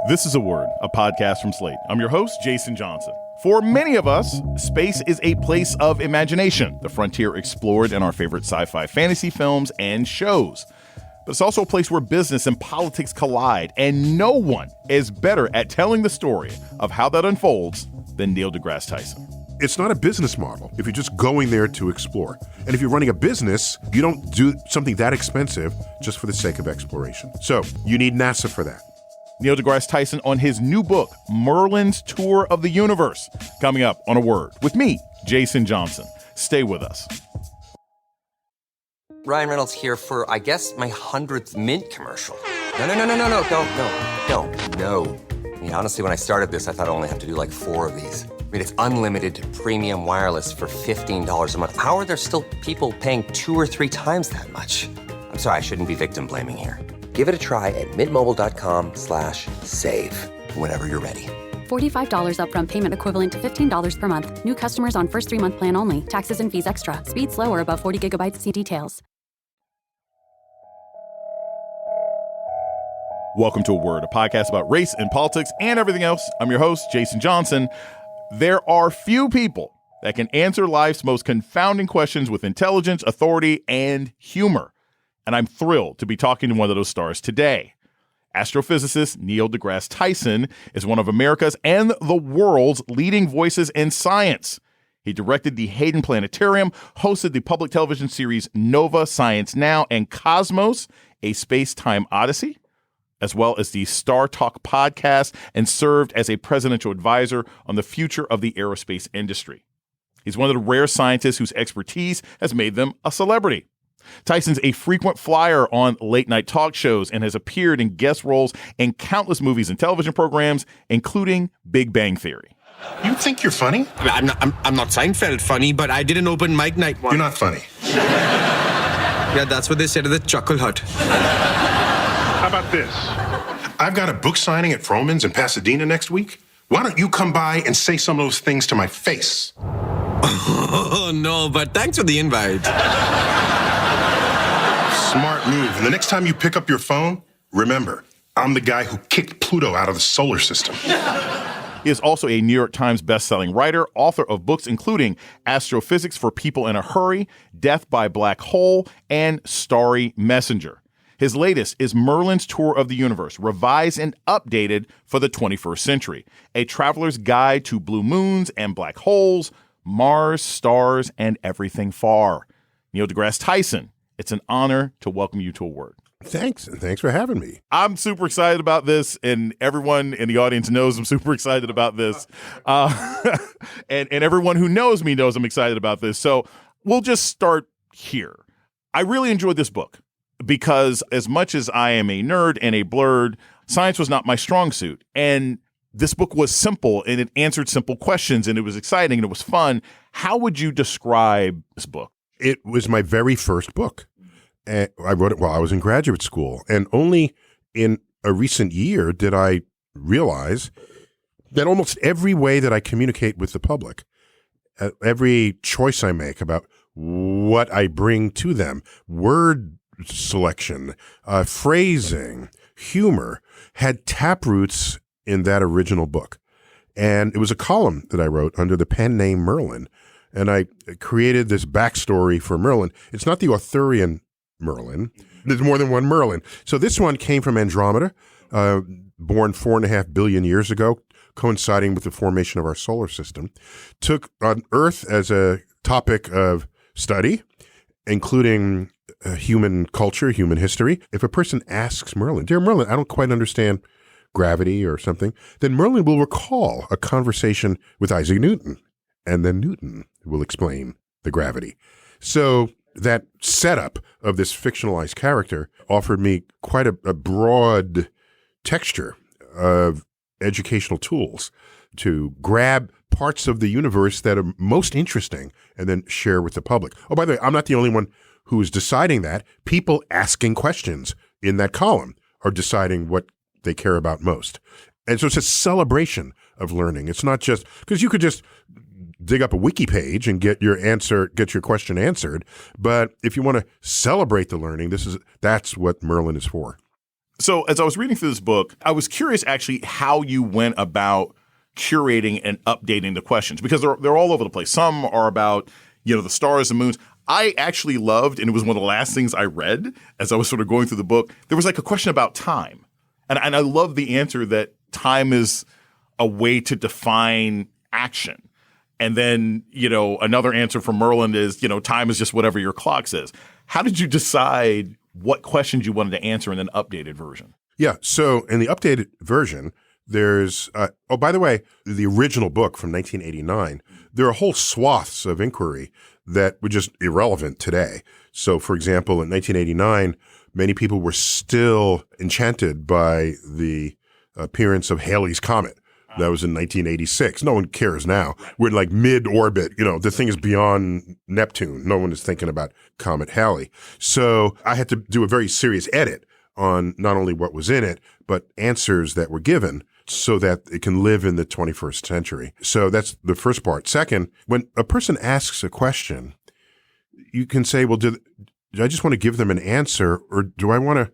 This is A Word, a podcast from Slate. I'm your host, Jason Johnson. For many of us, space is a place of imagination, the frontier explored in our favorite sci-fi fantasy films and shows. But it's also a place where business and politics collide, and no one is better at telling the story of how that unfolds than Neil deGrasse Tyson. It's not a business model if you're just going there to explore. And if you're running a business, you don't do something that expensive just for the sake of exploration. So you need NASA for that. Neil deGrasse Tyson on his new book, Merlin's Tour of the Universe, coming up on A Word with me, Jason Johnson. Stay with us. Ryan Reynolds here for, I guess, my 100th Mint commercial. No, don't. I mean, honestly, when I started this, I thought I only have to do like 4 of these. I mean, it's unlimited premium wireless for $15 a month. How are there still people paying 2 or 3 times that much? I'm sorry, I shouldn't be victim blaming here. Give it a try at mintmobile.com/save. Whenever you're ready. $45 upfront payment equivalent to $15 per month. New customers on first 3-month plan only. Taxes and fees extra. Speed slower above 40 gigabytes. See details. Welcome to A Word, a podcast about race and politics and everything else. I'm your host, Jason Johnson. There are few people that can answer life's most confounding questions with intelligence, authority, and humor. And I'm thrilled to be talking to one of those stars today. Astrophysicist Neil deGrasse Tyson is one of America's and the world's leading voices in science. He directed the Hayden Planetarium, hosted the public television series Nova, Science Now, and Cosmos, a space-time odyssey, as well as the Star Talk podcast, and served as a presidential advisor on the future of the aerospace industry. He's one of the rare scientists whose expertise has made them a celebrity. Tyson's a frequent flyer on late-night talk shows and has appeared in guest roles in countless movies and television programs, including Big Bang Theory. You think you're funny? I'm not Seinfeld funny, but I did an open mic night once. You're not funny. Yeah, that's what they said at the Chuckle Hut. How about this? I've got a book signing at Froman's in Pasadena next week. Why don't you come by and say some of those things to my face? Oh, no, but thanks for the invite. Smart move. And the next time you pick up your phone, remember, I'm the guy who kicked Pluto out of the solar system. He is also a New York Times bestselling writer, author of books including Astrophysics for People in a Hurry, Death by Black Hole, and Starry Messenger. His latest is Merlin's Tour of the Universe, revised and updated for the 21st century, a traveler's guide to blue moons and black holes, Mars, stars, and everything far. Neil deGrasse Tyson, it's an honor to welcome you to A Word. Thanks, and thanks for having me. I'm super excited about this, and everyone in the audience knows I'm super excited about this. And everyone who knows me knows I'm excited about this. So we'll just start here. I really enjoyed this book because as much as I am a nerd and a blurred, science was not my strong suit. And this book was simple, and it answered simple questions, and it was exciting, and it was fun. How would you describe this book? It was my very first book. I wrote it while I was in graduate school. And only in a recent year did I realize that almost every way that I communicate with the public, every choice I make about what I bring to them, word selection, phrasing, humor, had taproots in that original book. And it was a column that I wrote under the pen name Merlin. And I created this backstory for Merlin. It's not the Arthurian Merlin. There's more than one Merlin. So this one came from Andromeda, born 4.5 billion years ago, coinciding with the formation of our solar system. Took on Earth as a topic of study, including human culture, human history. If a person asks Merlin, "Dear Merlin, I don't quite understand gravity or something," then Merlin will recall a conversation with Isaac Newton. And then Newton will explain the gravity. So that setup of this fictionalized character offered me quite a broad texture of educational tools to grab parts of the universe that are most interesting and then share with the public. Oh, by the way, I'm not the only one who is deciding that. People asking questions in that column are deciding what they care about most. And so it's a celebration of learning. It's not just because you could just dig up a wiki page and get your question answered. But if you want to celebrate the learning, that's what Merlin is for. So as I was reading through this book, I was curious actually how you went about curating and updating the questions, because they're all over the place. Some are about, the stars and moons. I actually loved, and it was one of the last things I read as I was sort of going through the book, there was like a question about time. And I love the answer that time is a way to define action. And then, another answer from Merlin is, time is just whatever your clock says. How did you decide what questions you wanted to answer in an updated version? Yeah. So in the updated version, there's, by the way, the original book from 1989, there are whole swaths of inquiry that were just irrelevant today. So, for example, in 1989, many people were still enchanted by the appearance of Halley's Comet. That was in 1986. No one cares now. We're in like mid-orbit. The thing is beyond Neptune. No one is thinking about Comet Halley. So I had to do a very serious edit on not only what was in it, but answers that were given so that it can live in the 21st century. So that's the first part. Second, when a person asks a question, you can say, well, do I just want to give them an answer, or do I want to,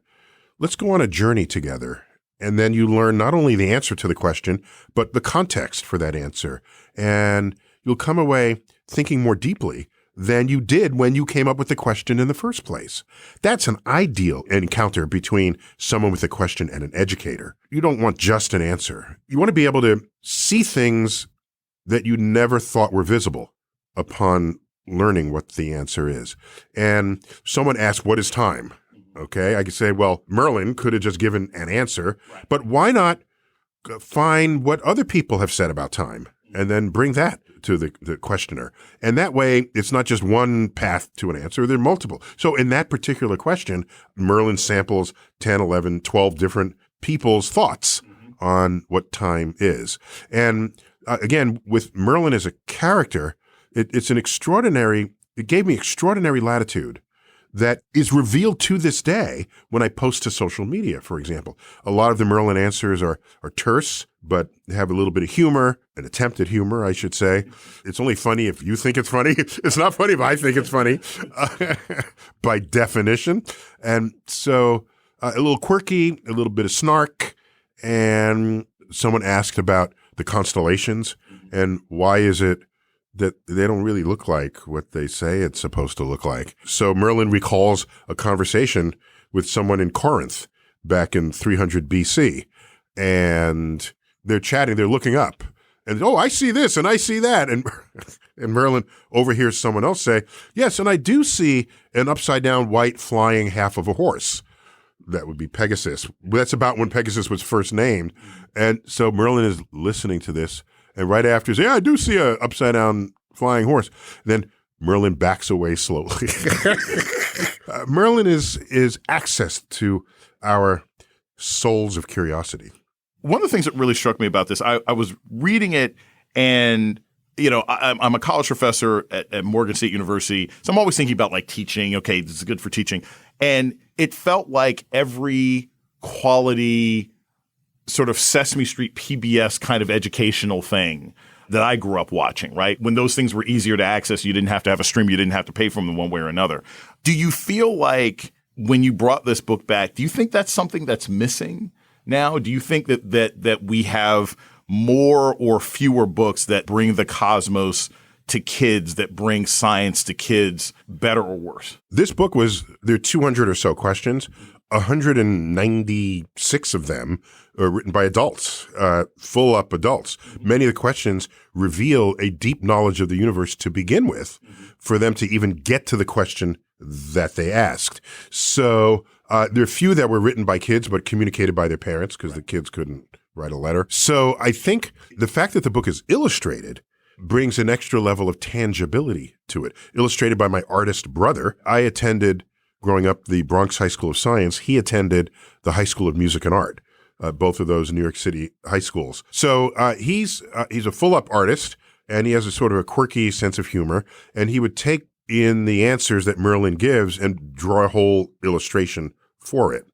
let's go on a journey together. And then you learn not only the answer to the question, but the context for that answer. And you'll come away thinking more deeply than you did when you came up with the question in the first place. That's an ideal encounter between someone with a question and an educator. You don't want just an answer. You want to be able to see things that you never thought were visible upon learning what the answer is. And someone asks, what is time? Okay, I could say, well, Merlin could have just given an answer, but why not find what other people have said about time and then bring that to the questioner? And that way, it's not just one path to an answer, there are multiple. So in that particular question, Merlin samples 10, 11, 12 different people's thoughts on what time is. And again, with Merlin as a character, it gave me extraordinary latitude that is revealed to this day when I post to social media, for example. A lot of the Merlin answers are terse, but have a little bit of humor, an attempt at humor, I should say. It's only funny if you think it's funny. It's not funny if I think it's funny, by definition. And so a little quirky, a little bit of snark, and someone asked about the constellations and why is it that they don't really look like what they say it's supposed to look like. So Merlin recalls a conversation with someone in Corinth back in 300 BC, and they're chatting, they're looking up, and, I see this and I see that. And Merlin overhears someone else say, yes, and I do see an upside down white flying half of a horse. That would be Pegasus. That's about when Pegasus was first named. And so Merlin is listening to this, and right after, he says, yeah, I do see a upside down flying horse. Then Merlin backs away slowly. Merlin is access to our souls of curiosity. One of the things that really struck me about this, I was reading it, and I'm a college professor at Morgan State University, so I'm always thinking about like teaching. Okay, this is good for teaching, and it felt like every quality sort of Sesame Street PBS kind of educational thing that I grew up watching, right? When those things were easier to access, you didn't have to have a stream, you didn't have to pay for them one way or another. Do you feel like when you brought this book back, do you think that's something that's missing now? Do you think that we have more or fewer books that bring the cosmos to kids, that bring science to kids, better or worse? This book there are 200 or so questions. 196 of them are written by adults, full-up adults. Many of the questions reveal a deep knowledge of the universe to begin with for them to even get to the question that they asked. So there are a few that were written by kids but communicated by their parents because the kids couldn't write a letter. So I think the fact that the book is illustrated brings an extra level of tangibility to it. Illustrated by my artist brother. I attended, growing up, the Bronx High School of Science. He attended the High School of Music and Art, both of those New York City high schools. So he's a full-up artist, and he has a sort of a quirky sense of humor, and he would take in the answers that Merlin gives and draw a whole illustration for it.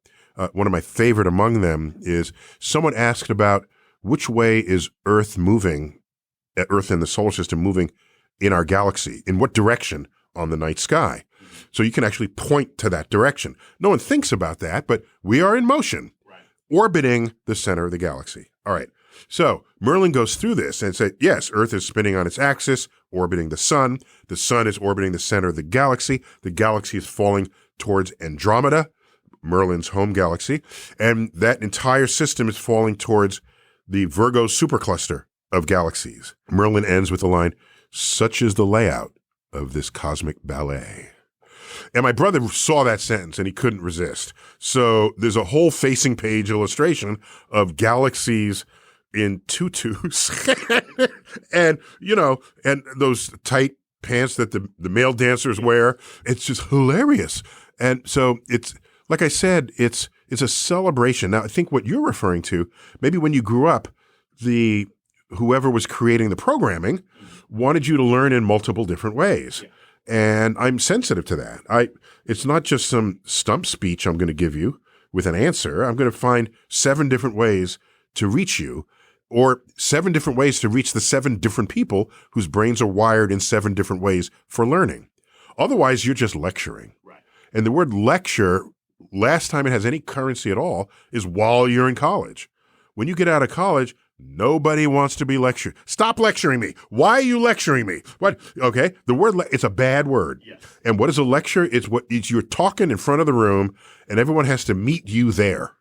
One of my favorite among them is someone asked about which way is Earth moving, Earth and the solar system moving in our galaxy, in what direction on the night sky. So you can actually point to that direction. No one thinks about that, but we are in motion. orbiting the center of the galaxy. All right. So Merlin goes through this and said, yes, Earth is spinning on its axis, orbiting the sun. The sun is orbiting the center of the galaxy. The galaxy is falling towards Andromeda, Merlin's home galaxy. And that entire system is falling towards the Virgo supercluster of galaxies. Merlin ends with the line, such is the layout of this cosmic ballet. And my brother saw that sentence and he couldn't resist. So there's a whole facing page illustration of galaxies in tutus and, and those tight pants that the male dancers wear. It's just hilarious. And so it's, like I said, it's a celebration. Now, I think what you're referring to, maybe when you grew up, whoever was creating the programming wanted you to learn in multiple different ways. Yeah. And I'm sensitive to that. It's not just some stump speech I'm going to give you with an answer. I'm going to find 7 different ways to reach you, or 7 different ways to reach the 7 different people whose brains are wired in 7 different ways for learning. Otherwise, you're just lecturing. Right. And the word lecture, last time it has any currency at all, is while you're in college. When you get out of college, nobody wants to be lectured. Stop lecturing me. Why are you lecturing me? What? Okay. The word, it's a bad word. Yes. And what is a lecture? It's you're talking in front of the room and everyone has to meet you there.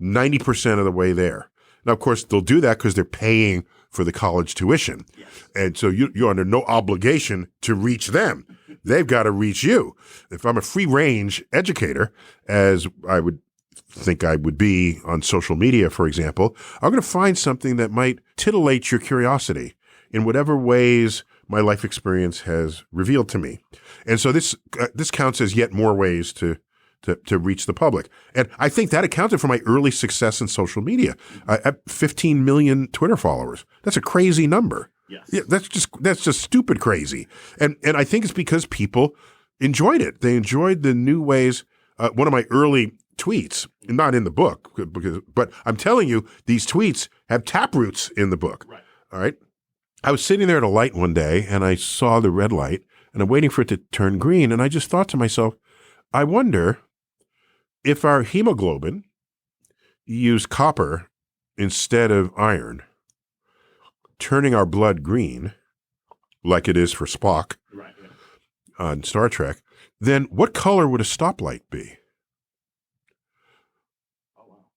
90% of the way there. Now, of course, they'll do that because they're paying for the college tuition. Yes. And so you're under no obligation to reach them. They've got to reach you. If I'm a free range educator, as I would think I would be on social media, for example, I'm going to find something that might titillate your curiosity in whatever ways my life experience has revealed to me. And so this counts as yet more ways to reach the public. And I think that accounted for my early success in social media. I have 15 million Twitter followers. That's a crazy number. Yes. Yeah, that's just stupid crazy. And I think it's because people enjoyed it. They enjoyed the new ways. One of my early tweets, not in the book, but I'm telling you, these tweets have taproots in the book. Right. All right. I was sitting there at a light one day and I saw the red light and I'm waiting for it to turn green. And I just thought to myself, I wonder if our hemoglobin used copper instead of iron, turning our blood green, like it is for Spock on Star Trek, then what color would a stoplight be?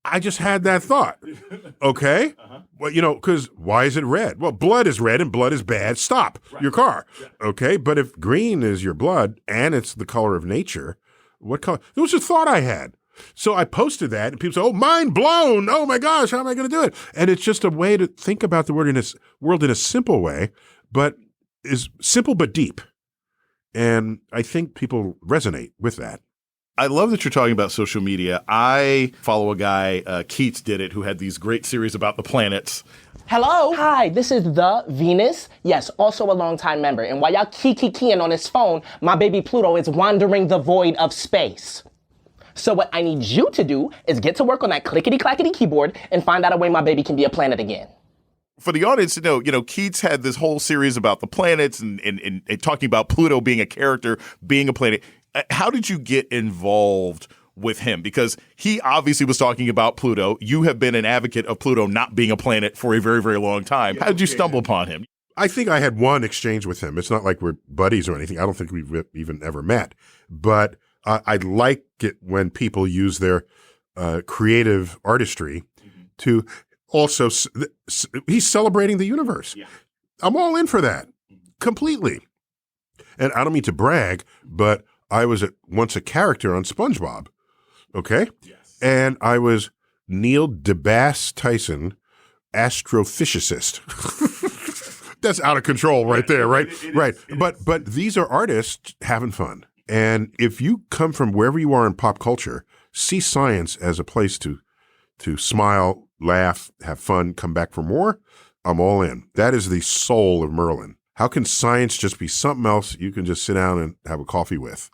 I just had that thought. Okay. Well, because why is it red? Well, blood is red and blood is bad. Stop your car. Yeah. Okay. But if green is your blood and it's the color of nature, what color? It was a thought I had. So I posted that and people say, oh, mind blown. Oh my gosh, how am I going to do it? And it's just a way to think about the world in a simple way, but is simple but deep. And I think people resonate with that. I love that you're talking about social media. I follow a guy, Keats did it, who had these great series about the planets. Hello? Hi, this is the Venus. Yes, also a longtime member. And while y'all keying on his phone, my baby Pluto is wandering the void of space. So what I need you to do is get to work on that clickety-clackety keyboard and find out a way my baby can be a planet again. For the audience to know, Keats had this whole series about the planets and talking about Pluto being a character, being a planet. How did you get involved with him? Because he obviously was talking about Pluto. You have been an advocate of Pluto not being a planet for a very, very long time. How did you stumble upon him? I think I had one exchange with him. It's not like we're buddies or anything. I don't think we've even ever met. But I like it when people use their creative artistry to also he's celebrating the universe. Yeah. I'm all in for that completely. And I don't mean to brag, but I was once a character on SpongeBob, okay? Yes. And I was Neil deGrasse Tyson, astrophysicist. That's out of control right there, right? Right. But these are artists having fun. And if you come from wherever you are in pop culture, see science as a place to smile, laugh, have fun, come back for more, I'm all in. That is the soul of Merlin. How can science just be something else you can just sit down and have a coffee with?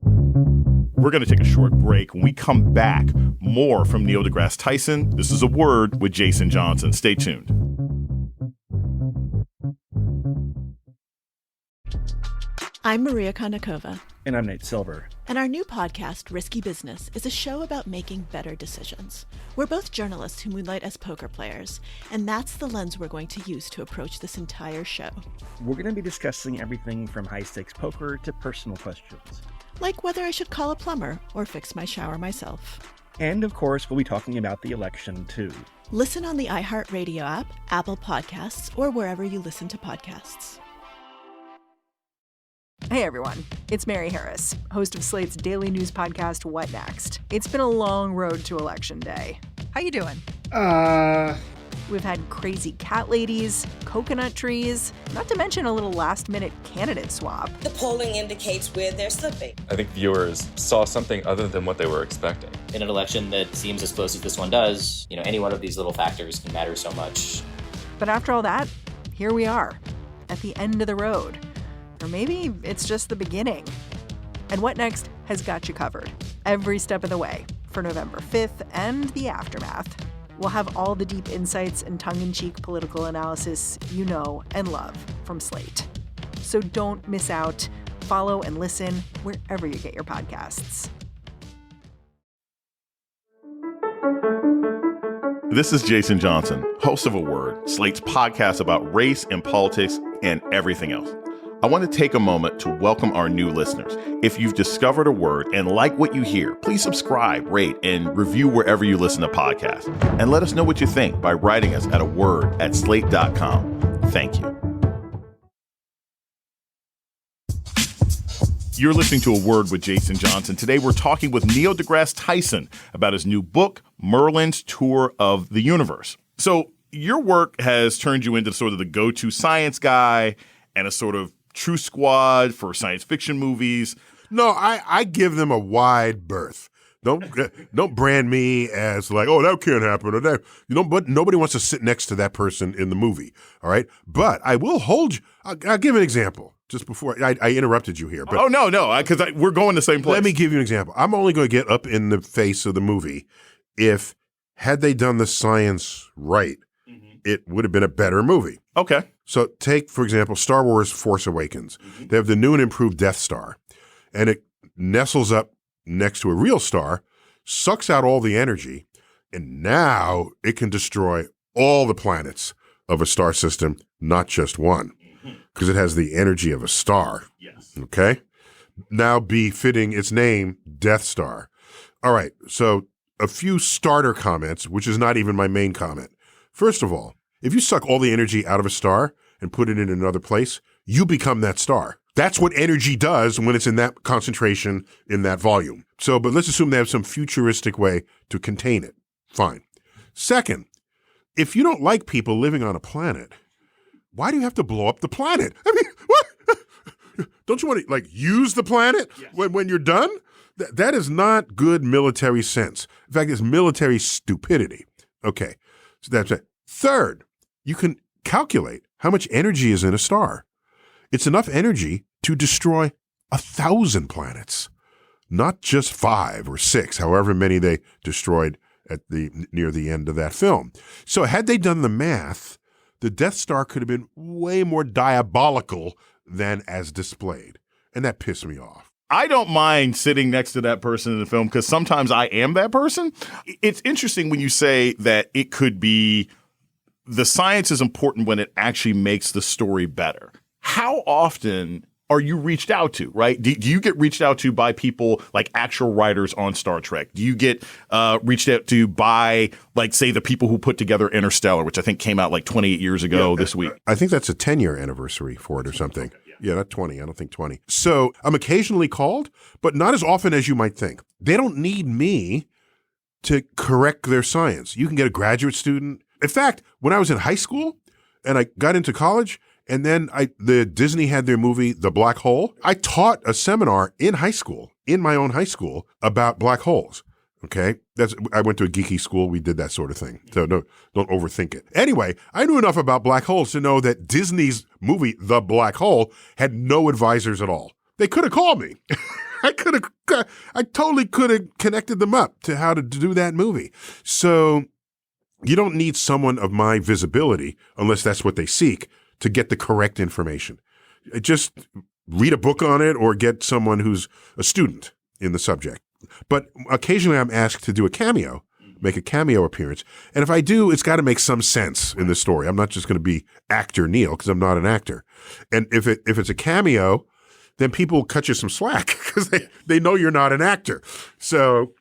We're going to take a short break. When we come back, more from Neil deGrasse Tyson. This is A Word with Jason Johnson. Stay tuned. I'm Maria Konnikova. And I'm Nate Silver. And our new podcast, Risky Business, is a show about making better decisions. We're both journalists who moonlight as poker players, and that's the lens we're going to use to approach this entire show. We're going to be discussing everything from high-stakes poker to personal questions. Like whether I should call a plumber or fix my shower myself. And, of course, we'll be talking about the election, too. Listen on the iHeartRadio app, Apple Podcasts, or wherever you listen to podcasts. Hey everyone, it's Mary Harris, host of Slate's daily news podcast, What Next? It's been a long road to Election Day. How you doing? We've had crazy cat ladies, coconut trees, not to mention a little last-minute candidate swap. The polling indicates where they're slipping. I think viewers saw something other than what they were expecting. In an election that seems as close as this one does, any one of these little factors can matter so much. But after all that, here we are, at the end of the road. Or maybe it's just the beginning. And What Next has got you covered every step of the way for November 5th and the aftermath. We'll have all the deep insights and tongue-in-cheek political analysis you know and love from Slate. So don't miss out. Follow and listen wherever you get your podcasts. This is Jason Johnson, host of A Word, Slate's podcast about race and politics and everything else. I want to take a moment to welcome our new listeners. If you've discovered A Word and like what you hear, please subscribe, rate, and review wherever you listen to podcasts. And let us know what you think by writing us at aword@slate.com. Thank you. You're listening to A Word with Jason Johnson. Today we're talking with Neil deGrasse Tyson about his new book, Merlin's Tour of the Universe. So your work has turned you into sort of the go-to science guy and a sort of true squad for science fiction movies. No, I give them a wide berth. Don't brand me as like, oh, that can't happen, or that, but nobody wants to sit next to that person in the movie. All right, but I will hold you. I'll give an example. Just before I interrupted you here. But oh no, because we're going the same place. Let me give you an example. I'm only going to get up in the face of the movie if had they done the science right, it would have been a better movie. Okay. So take, for example, Star Wars Force Awakens. They have the new and improved Death Star, and it nestles up next to a real star, sucks out all the energy, and now it can destroy all the planets of a star system, not just one, because it has the energy of a star. Yes. Okay? Now befitting its name, Death Star. All right, so a few starter comments, which is not even my main comment. First of all, if you suck all the energy out of a star and put it in another place, you become that star. That's what energy does when it's in that concentration, in that volume. So, but let's assume they have some futuristic way to contain it. Fine. Second, if you don't like people living on a planet, why do you have to blow up the planet? I mean, what? Don't you want to, use the planet when you're done? That is not good military sense. In fact, it's military stupidity. Okay, so that's it. Third, you can calculate how much energy is in a star. It's enough energy to destroy 1,000 planets, not just 5 or 6, however many they destroyed near the end of that film. So had they done the math, the Death Star could have been way more diabolical than as displayed. And that pissed me off. I don't mind sitting next to that person in the film because sometimes I am that person. It's interesting when you say that it could be the science is important when it actually makes the story better. How often are you reached out to, right? Do you get reached out to by people like actual writers on Star Trek? Do you get reached out to by, say, the people who put together Interstellar, which I think came out 28 years ago this week? I think that's a 10-year anniversary for it or something. Yeah, not 20. I don't think 20. So I'm occasionally called, but not as often as you might think. They don't need me to correct their science. You can get a graduate student. In fact, when I was in high school and I got into college, and then the Disney had their movie, The Black Hole, I taught a seminar in high school, in my own high school, about black holes. Okay? I went to a geeky school. We did that sort of thing. So don't overthink it. Anyway, I knew enough about black holes to know that Disney's movie, The Black Hole, had no advisors at all. They could have called me. I totally could have connected them up to how to do that movie. So you don't need someone of my visibility, unless that's what they seek, to get the correct information. Just read a book on it or get someone who's a student in the subject. But occasionally I'm asked to do a cameo, make a cameo appearance. And if I do, it's got to make some sense in the story. I'm not just going to be actor Neil because I'm not an actor. And if it's a cameo, then people will cut you some slack because they know you're not an actor. So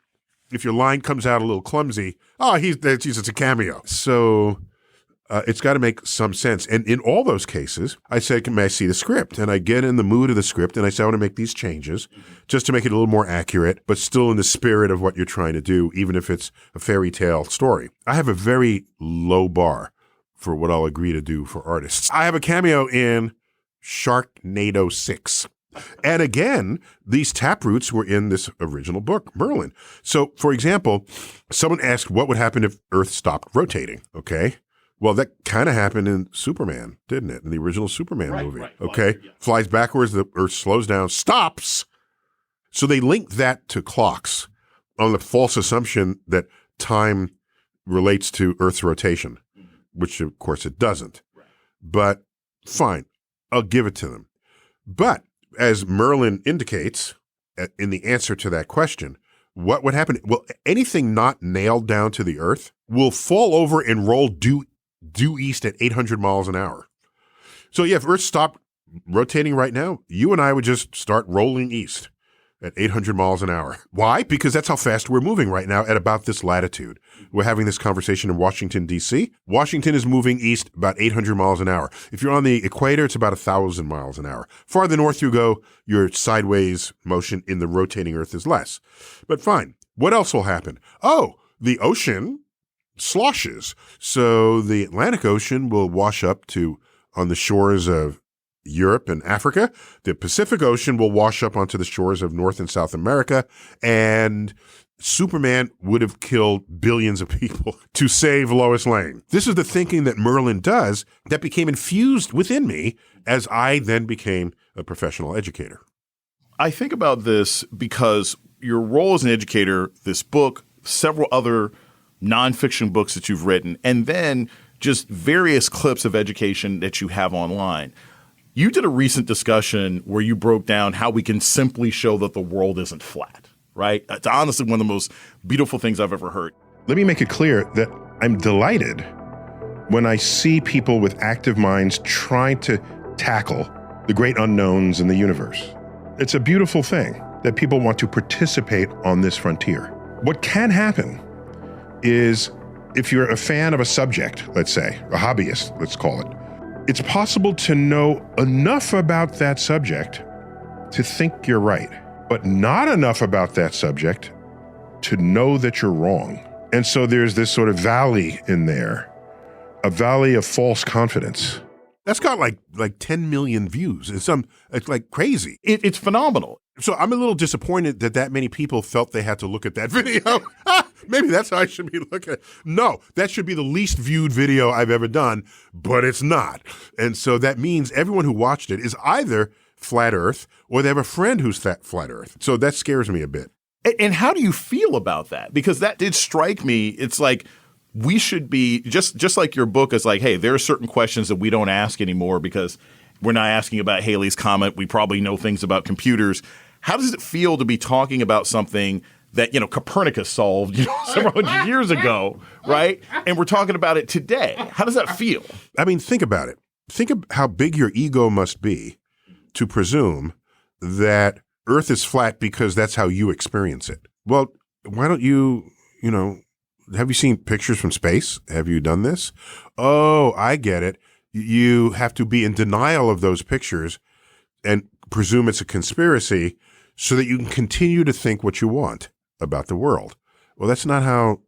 if your line comes out a little clumsy, it's a cameo. So it's got to make some sense. And in all those cases, I said, may I see the script? And I get in the mood of the script and I say, I want to make these changes just to make it a little more accurate, but still in the spirit of what you're trying to do, even if it's a fairy tale story. I have a very low bar for what I'll agree to do for artists. I have a cameo in Sharknado 6. And again, these taproots were in this original book, Merlin. So, for example, someone asked what would happen if Earth stopped rotating, okay? Well, that kind of happened in Superman, didn't it? In the original Superman movie, okay? Flies backwards, the Earth slows down, stops. So they linked that to clocks on the false assumption that time relates to Earth's rotation, which of course it doesn't. But fine, I'll give it to them. But as Merlin indicates in the answer to that question, what would happen? Well, anything not nailed down to the Earth will fall over and roll due east at 800 miles an hour. So yeah, if Earth stopped rotating right now, you and I would just start rolling east at 800 miles an hour. Why? Because that's how fast we're moving right now at about this latitude. We're having this conversation in Washington, D.C. Washington is moving east about 800 miles an hour. If you're on the equator, it's about 1,000 miles an hour. Farther north you go, your sideways motion in the rotating Earth is less. But fine. What else will happen? Oh, the ocean sloshes. So the Atlantic Ocean will wash up on the shores of Europe and Africa. The Pacific Ocean will wash up onto the shores of North and South America. And Superman would have killed billions of people to save Lois Lane. This is the thinking that Merlin does that became infused within me as I then became a professional educator. I think about this because your role as an educator, this book, several other nonfiction books that you've written, and then just various clips of education that you have online. You did a recent discussion where you broke down how we can simply show that the world isn't flat, right? It's honestly one of the most beautiful things I've ever heard. Let me make it clear that I'm delighted when I see people with active minds trying to tackle the great unknowns in the universe. It's a beautiful thing that people want to participate on this frontier. What can happen is if you're a fan of a subject, let's say, a hobbyist, let's call it, it's possible to know enough about that subject to think you're right, but not enough about that subject to know that you're wrong. And so there's this sort of valley in there, a valley of false confidence. That's got like 10 million views. It's like crazy. It's phenomenal. So I'm a little disappointed that many people felt they had to look at that video. Maybe that's how I should be looking at it. No, that should be the least viewed video I've ever done, but it's not. And so that means everyone who watched it is either flat Earth or they have a friend who's flat Earth. So that scares me a bit. And how do you feel about that? Because that did strike me. It's like we should be, just like your book is like, hey, there are certain questions that we don't ask anymore because we're not asking about Halley's Comet. We probably know things about computers. How does it feel to be talking about something that, Copernicus solved, several hundred years ago, right? And we're talking about it today. How does that feel? I mean, think about it. Think of how big your ego must be to presume that Earth is flat because that's how you experience it. Well, why don't you, have you seen pictures from space? Have you done this? Oh, I get it. You have to be in denial of those pictures and presume it's a conspiracy so that you can continue to think what you want about the world. Well, that's not how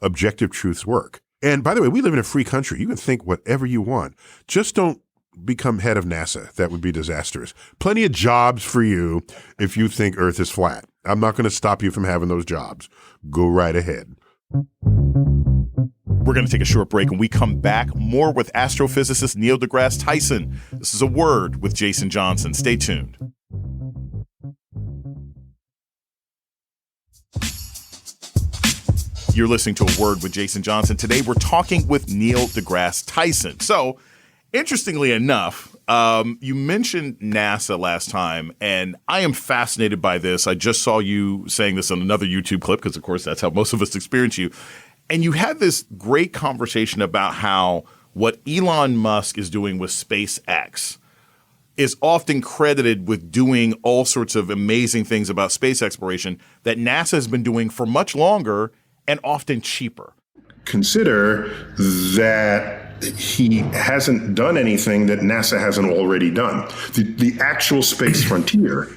objective truths work. And by the way, we live in a free country. You can think whatever you want. Just don't become head of NASA. That would be disastrous. Plenty of jobs for you if you think Earth is flat. I'm not going to stop you from having those jobs. Go right ahead. We're going to take a short break. When we come back, more with astrophysicist Neil deGrasse Tyson. This is A Word with Jason Johnson. Stay tuned. You're listening to A Word with Jason Johnson. Today, we're talking with Neil deGrasse Tyson. So, interestingly enough, You mentioned NASA last time, and I am fascinated by this. I just saw you saying this on another YouTube clip because, of course, that's how most of us experience you. And you had this great conversation about how what Elon Musk is doing with SpaceX is often credited with doing all sorts of amazing things about space exploration that NASA has been doing for much longer and often cheaper. Consider that he hasn't done anything that NASA hasn't already done. The actual space frontier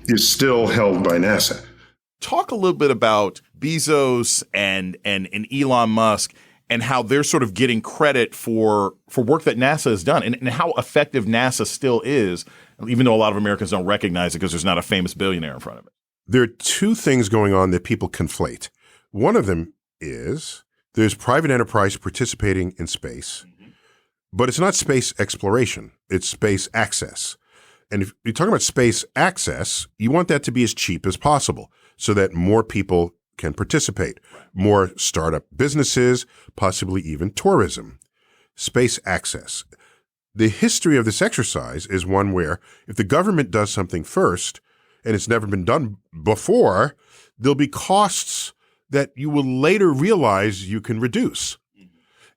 is still held by NASA. Talk a little bit about Bezos and Elon Musk and how they're sort of getting credit for work that NASA has done and how effective NASA still is, even though a lot of Americans don't recognize it because there's not a famous billionaire in front of it. There are two things going on that people conflate. One of them is there's private enterprise participating in space, but it's not space exploration. It's space access. And if you're talking about space access, you want that to be as cheap as possible so that more people can participate, more startup businesses, possibly even tourism. Space access. The history of this exercise is one where if the government does something first and it's never been done before, there'll be costs that you will later realize you can reduce.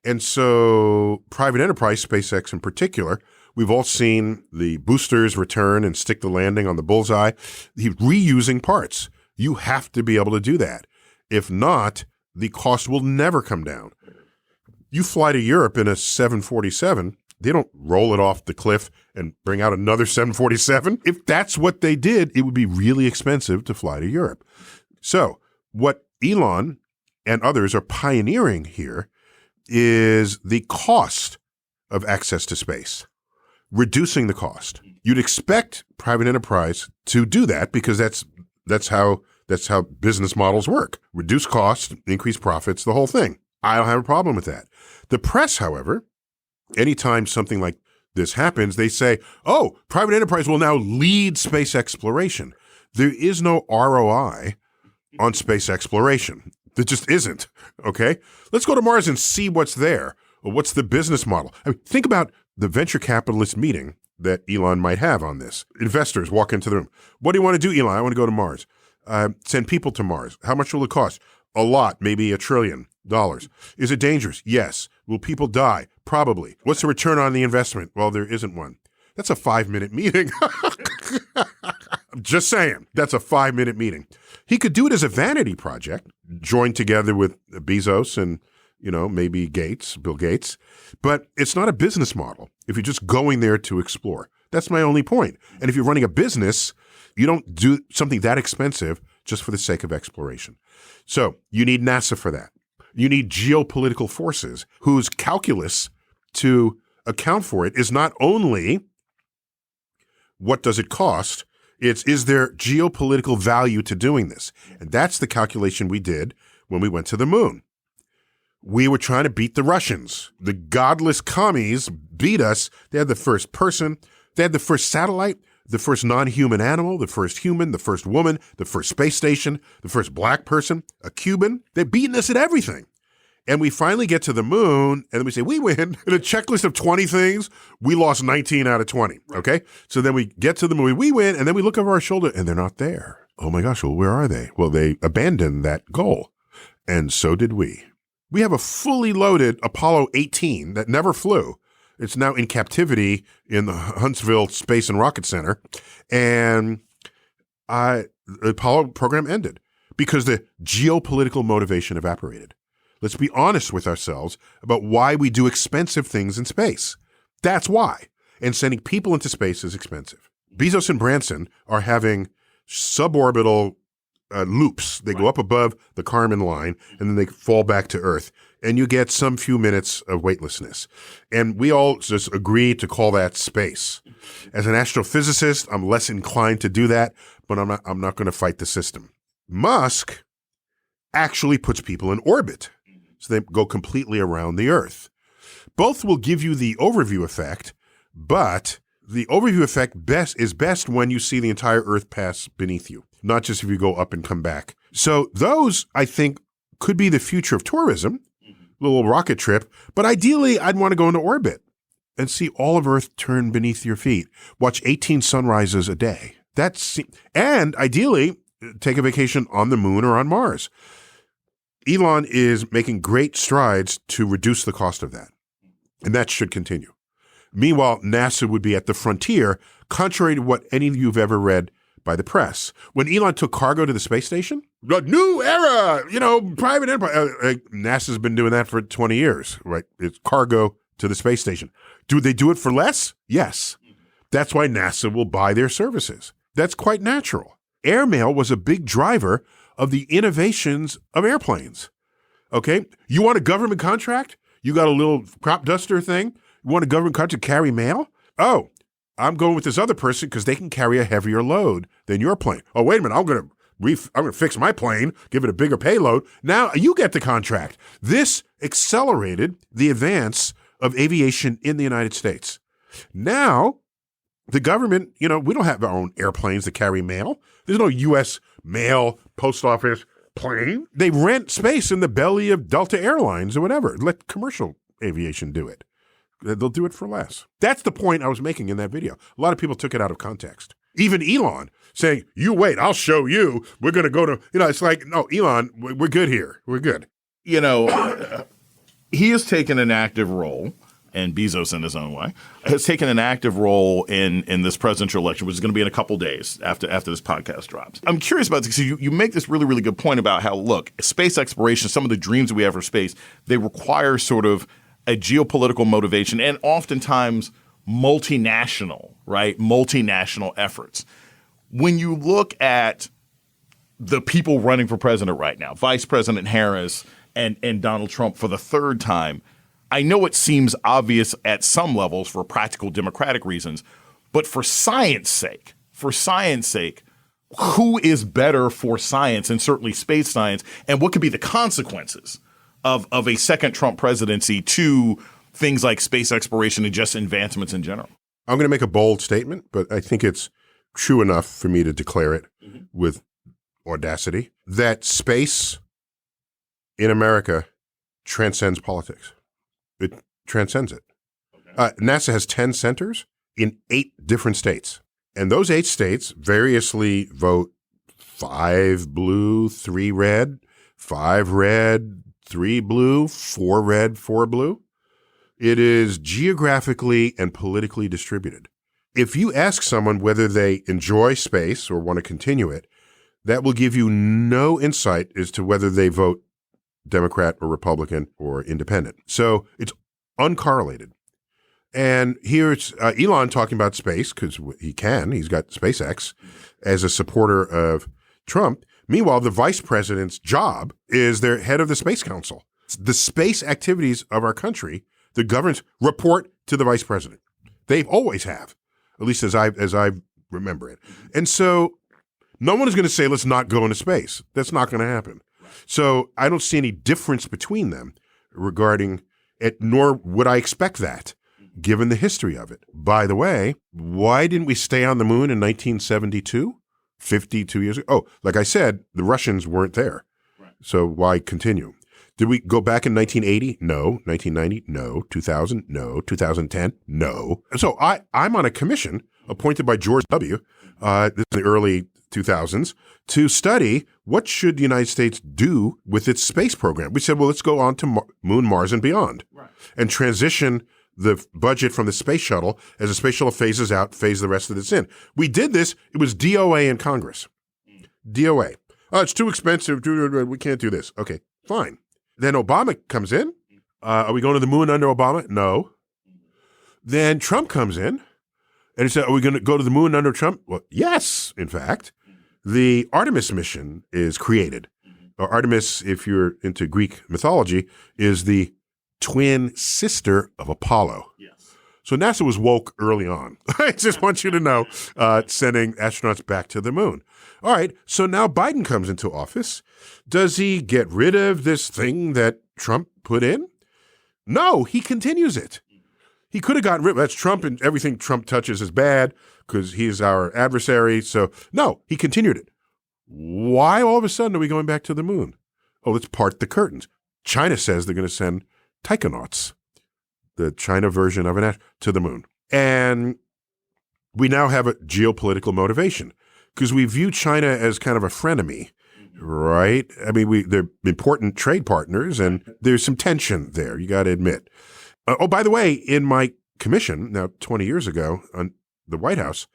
And so private enterprise, SpaceX in particular, we've all seen the boosters return and stick the landing on the bullseye. He's reusing parts. You have to be able to do that. If not, the cost will never come down. You fly to Europe in a 747, they don't roll it off the cliff and bring out another 747. If that's what they did, it would be really expensive to fly to Europe. So what Elon and others are pioneering here is the cost of access to space, reducing the cost. You'd expect private enterprise to do that because that's how business models work. Reduce costs, increase profits, the whole thing. I don't have a problem with that. The press, however, anytime something like this happens, they say, oh, private enterprise will now lead space exploration. There is no ROI on space exploration. There just isn't, okay? Let's go to Mars and see what's there. What's the business model? I mean, think about the venture capitalist meeting that Elon might have on this. Investors walk into the room. What do you want to do, Elon? I want to go to Mars. Send people to Mars. How much will it cost? A lot, maybe $1 trillion. Is it dangerous? Yes. Will people die? Probably. What's the return on the investment? Well, there isn't one. That's a 5-minute meeting. I'm just saying, that's a 5-minute meeting. He could do it as a vanity project, joined together with Bezos and, maybe Bill Gates. But it's not a business model if you're just going there to explore. That's my only point. And if you're running a business, you don't do something that expensive just for the sake of exploration. So you need NASA for that. You need geopolitical forces whose calculus to account for it is not only what does it cost, it's is there geopolitical value to doing this? And that's the calculation we did when we went to the moon. We were trying to beat the Russians. The godless commies beat us. They had the first person. They had the first satellite, the first non-human animal, the first human, the first woman, the first space station, the first black person, a Cuban. They've beaten us at everything. And we finally get to the moon, and then we say, we win. In a checklist of 20 things, we lost 19 out of 20, okay? So then we get to the moon, we win, and then we look over our shoulder, and they're not there. Oh my gosh, well, where are they? Well, they abandoned that goal, and so did we. We have a fully loaded Apollo 18 that never flew. It's now in captivity in the Huntsville Space and Rocket Center, and the Apollo program ended because the geopolitical motivation evaporated. Let's be honest with ourselves about why we do expensive things in space. That's why. And sending people into space is expensive. Bezos and Branson are having suborbital loops. They go up above the Kármán line, and then they fall back to Earth. And you get some few minutes of weightlessness. And we all just agree to call that space. As an astrophysicist, I'm less inclined to do that, but I'm not going to fight the system. Musk actually puts people in orbit. So they go completely around the Earth. Both will give you the overview effect, but the overview effect is best when you see the entire Earth pass beneath you, not just if you go up and come back. So those, I think, could be the future of tourism, a little rocket trip, but ideally I'd want to go into orbit. and see all of Earth turn beneath your feet. Watch 18 sunrises a day. And ideally, take a vacation on the moon or on Mars. Elon is making great strides to reduce the cost of that, and that should continue. Meanwhile, NASA would be at the frontier, contrary to what any of you have ever read by the press. When Elon took cargo to the space station, the new era, private empire. NASA's been doing that for 20 years, right? It's cargo to the space station. Do they do it for less? Yes. That's why NASA will buy their services. That's quite natural. Airmail was a big driver of the innovations of airplanes. Okay? You want a government contract? You got a little crop duster thing? You want a government contract to carry mail? Oh, I'm going with this other person because they can carry a heavier load than your plane. Oh, wait a minute. I'm going to fix my plane, give it a bigger payload. Now you get the contract. This accelerated the advance of aviation in the United States. Now, the government, we don't have our own airplanes that carry mail. There's no U.S. mail post office plane. They rent space in the belly of Delta Airlines or whatever. Let commercial aviation do it. They'll do it for less. That's the point I was making in that video. A lot of people took it out of context. Even Elon saying, you wait, I'll show you. We're going to go to, it's like, no, Elon, we're good here. We're good. He has taken an active role, and Bezos in his own way, has taken an active role in this presidential election, which is going to be in a couple days after this podcast drops. I'm curious about this because you make this really, really good point about how, look, space exploration, some of the dreams that we have for space, they require sort of a geopolitical motivation and oftentimes multinational efforts. When you look at the people running for president right now, Vice President Harris and Donald Trump for the third time, I know it seems obvious at some levels for practical democratic reasons, but for science sake, who is better for science and certainly space science, and what could be the consequences of a second Trump presidency to things like space exploration and just advancements in general? I'm going to make a bold statement, but I think it's true enough for me to declare it with audacity, that space in America transcends politics. It transcends it. NASA has 10 centers in 8 different states. And those 8 states variously vote 5 blue, 3 red, 5 red, 3 blue, 4 red, 4 blue. It is geographically and politically distributed. If you ask someone whether they enjoy space or want to continue it, that will give you no insight as to whether they vote Democrat or Republican or independent. So it's uncorrelated. And here's Elon talking about space because he can. He's got SpaceX as a supporter of Trump. Meanwhile, the vice president's job is they're head of the Space Council. The space activities of our country, the governments report to the vice president. They always have, at least as I remember it. And so no one is going to say, let's not go into space. That's not going to happen. So I don't see any difference between them regarding it, nor would I expect that, given the history of it. By the way, why didn't we stay on the moon in 1972? 52 years ago. Oh, like I said, the Russians weren't there. Right. So why continue? Did we go back in 1980? No. 1990? No. 2000? No. 2010? No. So I'm on a commission appointed by George W. This is the early 2000s to study what should the United States do with its space program. We said, well, let's go on to Moon, Mars, and beyond, and transition the budget from the space shuttle as the space shuttle phases out, phase the rest of this in. We did this. It was DOA in Congress. DOA. Oh, it's too expensive. We can't do this. Okay, fine. Then Obama comes in. Are we going to the moon under Obama? No. Then Trump comes in. And he said, are we going to go to the moon under Trump? Well, yes, in fact. The Artemis mission is created. Artemis, if you're into Greek mythology, is the twin sister of Apollo. Yes. So NASA was woke early on. I just want you to know, sending astronauts back to the moon. All right, so now Biden comes into office. Does he get rid of this thing that Trump put in? No, he continues it. He could have gotten rid of that's Trump, and everything Trump touches is bad because he's our adversary. So no, he continued it. Why all of a sudden are we going back to the moon? Oh, let's part the curtains. China says they're going to send taikonauts. the China version of to the moon. And we now have a geopolitical motivation because we view China as kind of a frenemy, right? I mean, they're important trade partners, and there's some tension there, you got to admit. Oh, by the way, in my commission, now 20 years ago on the White House,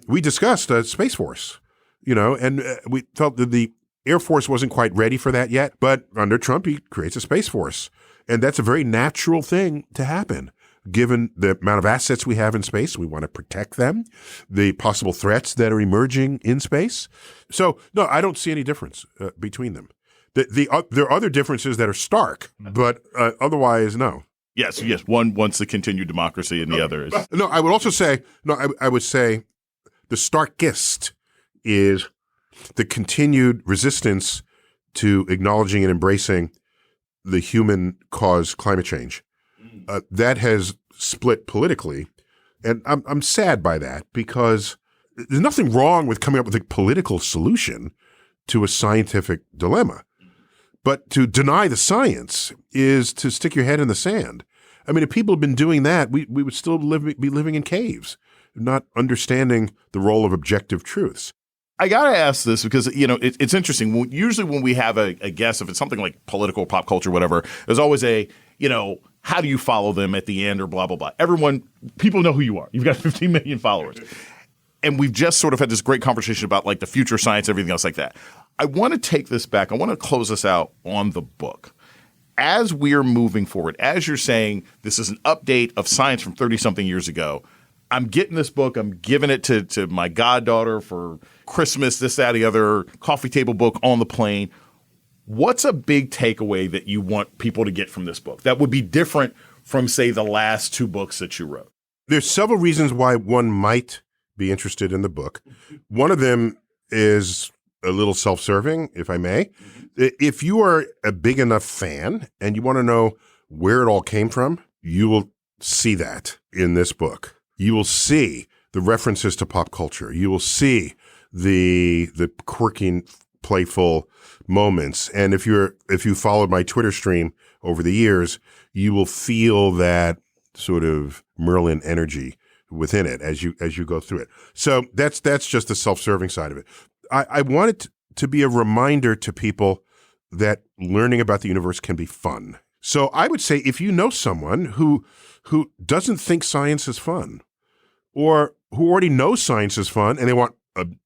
we discussed a Space Force, and we felt that the Air Force wasn't quite ready for that yet. But under Trump, he creates a Space Force. And that's a very natural thing to happen. Given the amount of assets we have in space, we want to protect them, the possible threats that are emerging in space. So, no, I don't see any difference between them. There are other differences that are stark, but otherwise, no. Yes. One wants the continued democracy, and the other is. No, I would also say, I would say the starkest is the continued resistance to acknowledging and embracing the human-caused climate change. That has split politically, and I'm sad by that because there's nothing wrong with coming up with a political solution to a scientific dilemma. But to deny the science is to stick your head in the sand. I mean, if people had been doing that, we would still be living in caves, not understanding the role of objective truths. I got to ask this because, it's interesting. Usually when we have a guest, if it's something like political, pop culture, whatever, there's always how do you follow them at the end or blah, blah, blah. People know who you are. You've got 15 million followers. And we've just sort of had this great conversation about like the future of science, everything else like that. I want to take this back. I want to close this out on the book. As we're moving forward, as you're saying, this is an update of science from 30-something years ago. I'm getting this book. I'm giving it to my goddaughter for Christmas, this, that, the other, coffee table book on the plane. What's a big takeaway that you want people to get from this book that would be different from, say, the last two books that you wrote? There's several reasons why one might be interested in the book. One of them is a little self-serving, if I may. If you are a big enough fan and you want to know where it all came from, you will see that in this book. You will see the references to pop culture. You will see the quirky, playful moments. And if you followed my Twitter stream over the years, you will feel that sort of Merlin energy within it as you go through it. So that's just the self-serving side of it. I want it to be a reminder to people that learning about the universe can be fun. So I would say if you know someone who doesn't think science is fun, or who already knows science is fun and they want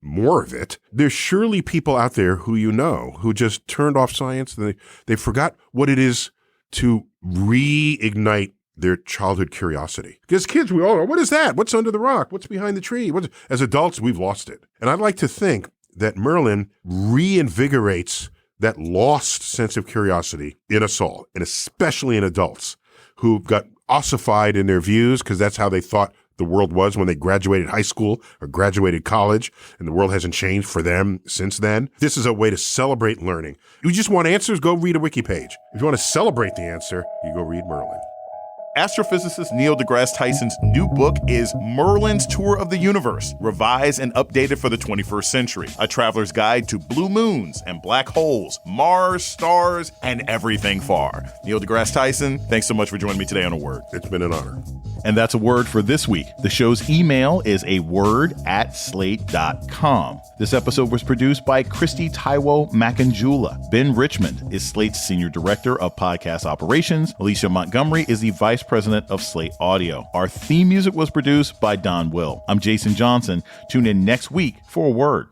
more of it, there's surely people out there who who just turned off science and they forgot what it is to reignite their childhood curiosity. Because kids, we all know, what is that? What's under the rock? What's behind the tree? As adults, we've lost it. And I'd like to think that Merlin reinvigorates that lost sense of curiosity in us all, and especially in adults who got ossified in their views because that's how they thought the world was when they graduated high school or graduated college, and the world hasn't changed for them since then. This is a way to celebrate learning. You just want answers? Go read a wiki page. If you want to celebrate the answer, you go read Merlin. Astrophysicist Neil deGrasse Tyson's new book is Merlin's Tour of the Universe, revised and updated for the 21st century. A traveler's guide to blue moons and black holes, Mars, stars, and everything far. Neil deGrasse Tyson, thanks so much for joining me today on A Word. It's been an honor. And that's A Word for this week. The show's email is aword@slate.com. This episode was produced by Kristie Taiwo-Makanjuola. Ben Richmond is Slate's Senior Director of Podcast Operations. Alicia Montgomery is the Vice President of Slate Audio. Our theme music was produced by Don Will. I'm Jason Johnson. Tune in next week for A Word.